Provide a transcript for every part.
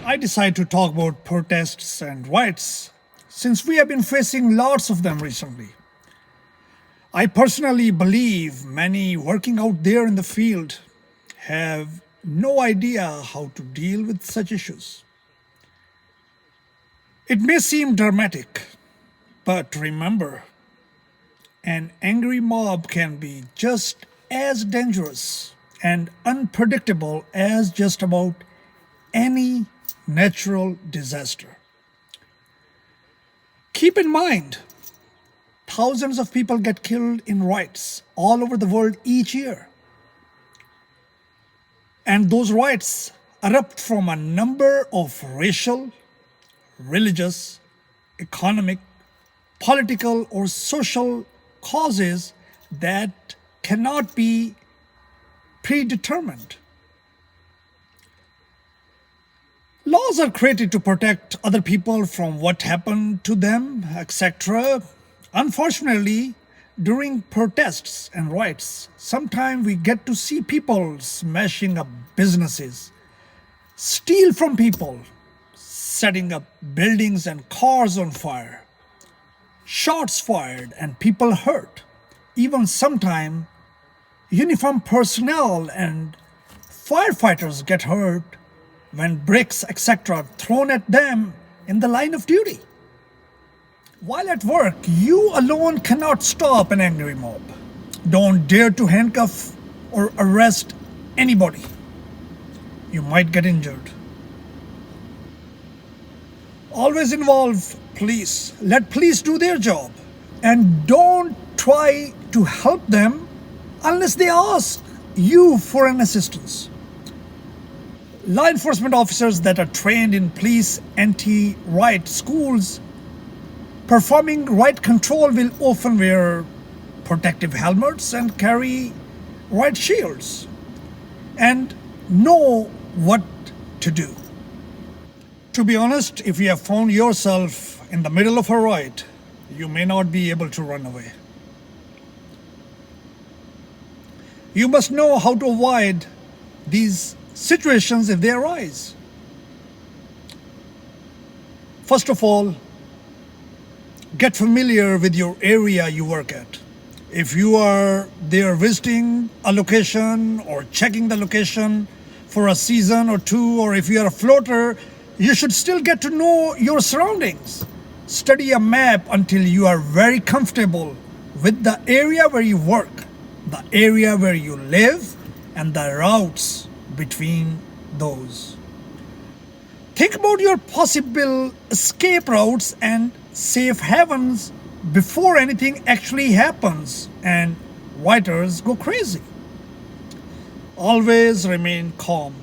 I decided to talk about protests and riots since we have been facing lots of them recently. I personally believe many working out there in the field have no idea how to deal with such issues. It may seem dramatic, but remember, an angry mob can be just as dangerous and unpredictable as just about any natural disaster. Keep in mind, thousands of people get killed in riots all over the world each year. And those riots erupt from a number of racial, religious, economic, political, or social causes that cannot be predetermined. Laws are created to protect other people from what happened to them, etc. Unfortunately, during protests and riots, sometimes we get to see people smashing up businesses, steal from people, setting up buildings and cars on fire, shots fired and people hurt. Even sometimes uniformed personnel and firefighters get hurt when bricks, etc., thrown at them in the line of duty. While at work, you alone cannot stop an angry mob. Don't dare to handcuff or arrest anybody. You might get injured. Always involve police. Let police do their job. And don't try to help them unless they ask you for an assistance. Law enforcement officers that are trained in police anti-riot schools performing riot control will often wear protective helmets and carry riot shields and know what to do. To be honest, if you have found yourself in the middle of a riot, you may not be able to run away. You must know how to avoid these situations if they arise. First of all, get familiar with your area you work at. If you are there visiting a location or checking the location for a season or two, or if you are a floater, you should still get to know your surroundings. Study a map until you are very comfortable with the area where you work, the area where you live, and the routes between those. Think about your possible escape routes and safe havens before anything actually happens and rioters go crazy. Always remain calm.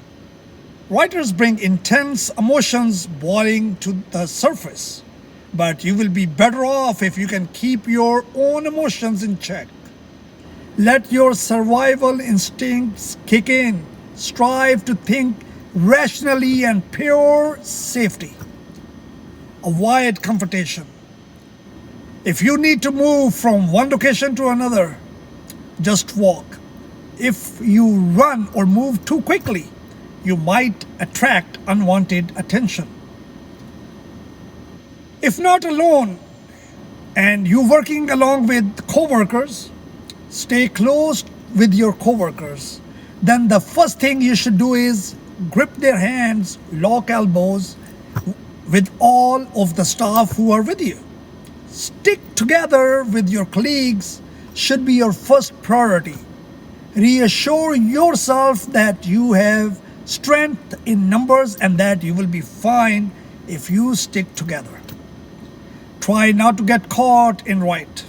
Rioters bring intense emotions boiling to the surface, but you will be better off if you can keep your own emotions in check. Let your survival instincts kick in. Strive to think rationally and pure safety. Avoid confrontation. If you need to move from one location to another, just walk. If you run or move too quickly, you might attract unwanted attention. If not alone and you working along with co-workers, stay close with your co-workers. Then the first thing you should do is grip their hands, lock elbows with all of the staff who are with you. Stick together with your colleagues should be your first priority. Reassure yourself that you have strength in numbers and that you will be fine if you stick together. Try not to get caught in riot.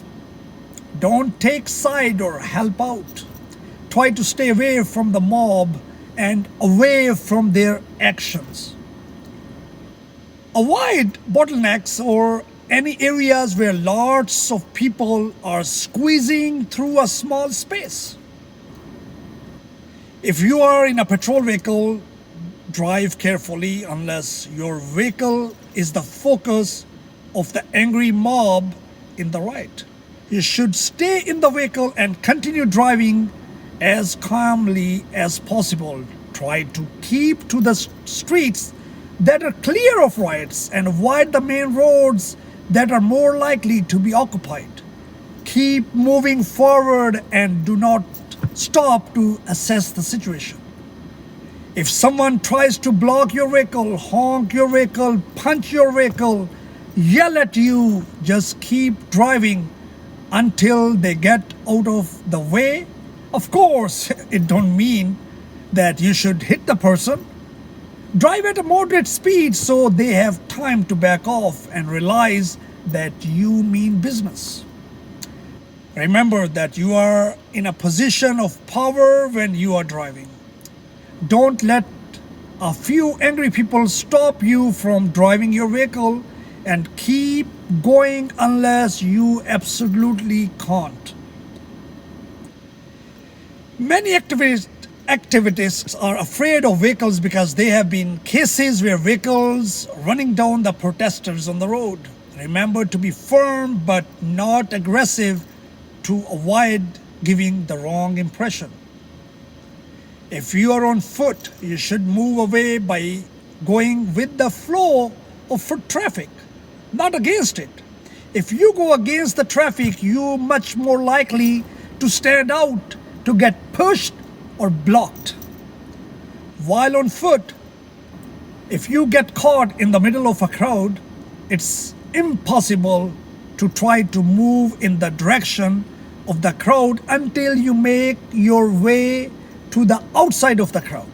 Don't take side or help out. Try to stay away from the mob and away from their actions. Avoid bottlenecks or any areas where lots of people are squeezing through a small space. If you are in a patrol vehicle, drive carefully unless your vehicle is the focus of the angry mob in the riot. You should stay in the vehicle and continue driving as calmly as possible. Try to keep to the streets that are clear of riots and avoid the main roads that are more likely to be occupied. Keep moving forward and do not stop to assess the situation. If someone tries to block your vehicle, honk your vehicle, punch your vehicle, yell at you, just keep driving until they get out of the way. Of course, it don't mean that you should hit the person. Drive at a moderate speed so they have time to back off and realize that you mean business. Remember that you are in a position of power when you are driving. Don't let a few angry people stop you from driving your vehicle, and keep going unless you absolutely can't. Many activists are afraid of vehicles because there have been cases where vehicles running down the protesters on the road. Remember to be firm but not aggressive to avoid giving the wrong impression. If you are on foot, you should move away by going with the flow of foot traffic, not against it. If you go against the traffic, you're much more likely to stand out, to get pushed or blocked. While on foot, if you get caught in the middle of a crowd, it's impossible to try to move in the direction of the crowd until you make your way to the outside of the crowd.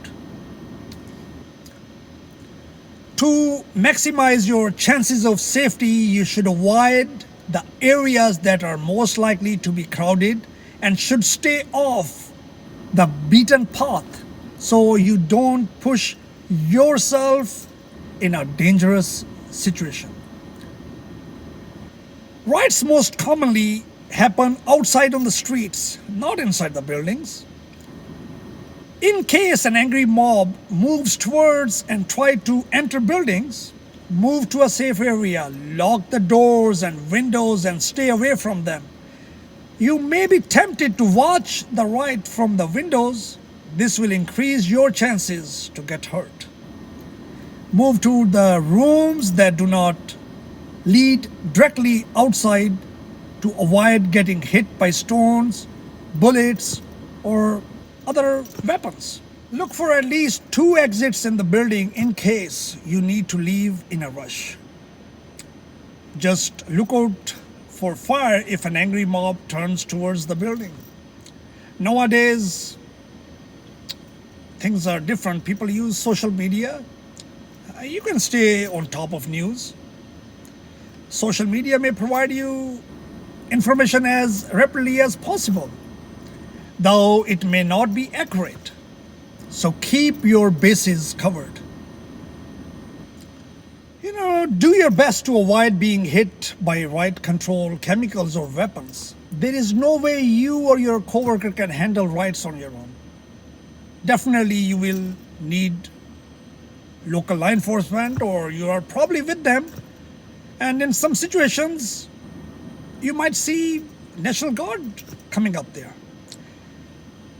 To maximize your chances of safety, you should avoid the areas that are most likely to be crowded and should stay off the beaten path so you don't push yourself in a dangerous situation. Riots most commonly happen outside on the streets, not inside the buildings. In case an angry mob moves towards and try to enter buildings, move to a safe area, lock the doors and windows and stay away from them. You may be tempted to watch the riot from the windows. This will increase your chances to get hurt. Move to the rooms that do not lead directly outside to avoid getting hit by stones, bullets, or other weapons. Look for at least 2 exits in the building in case you need to leave in a rush. Just look out for fire if an angry mob turns towards the building. Nowadays, things are different. People use social media. You can stay on top of news. Social media may provide you information as rapidly as possible, though it may not be accurate. So keep your bases covered. Do your best to avoid being hit by riot control chemicals or weapons. There is no way you or your coworker can handle riots on your own. Definitely you will need local law enforcement, or you are probably with them. And in some situations, you might see National Guard coming up there.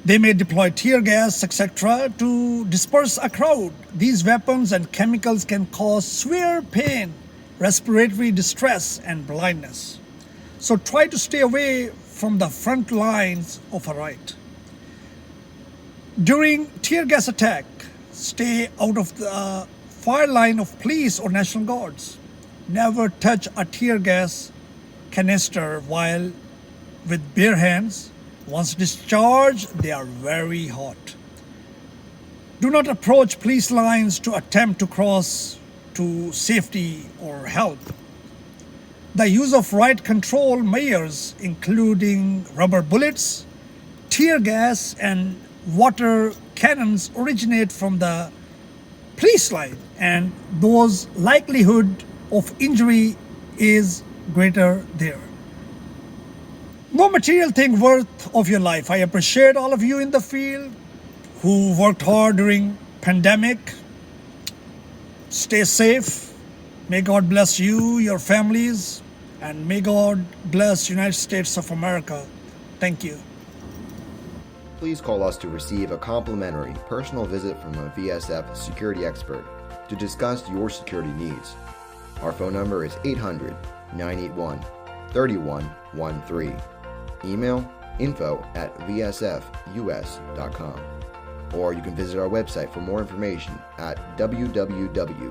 They may deploy tear gas, etc., to disperse a crowd. These weapons and chemicals can cause severe pain, respiratory distress, and blindness. So try to stay away from the front lines of a riot. During tear gas attack, stay out of the fire line of police or National Guards. Never touch a tear gas canister while with bare hands. Once discharged, they are very hot. Do not approach police lines to attempt to cross to safety or help. The use of riot control measures, including rubber bullets, tear gas, and water cannons, originate from the police line, and those likelihood of injury is greater there. No material thing worth of your life. I appreciate all of you in the field who worked hard during pandemic. Stay safe. May God bless you, your families, and may God bless United States of America. Thank you. please call us to receive a complimentary personal visit from a VSF security expert to discuss your security needs. Our phone number is 800-981-3113. Email info@vsfus.com. Or you can visit our website for more information at www.vsfus.com.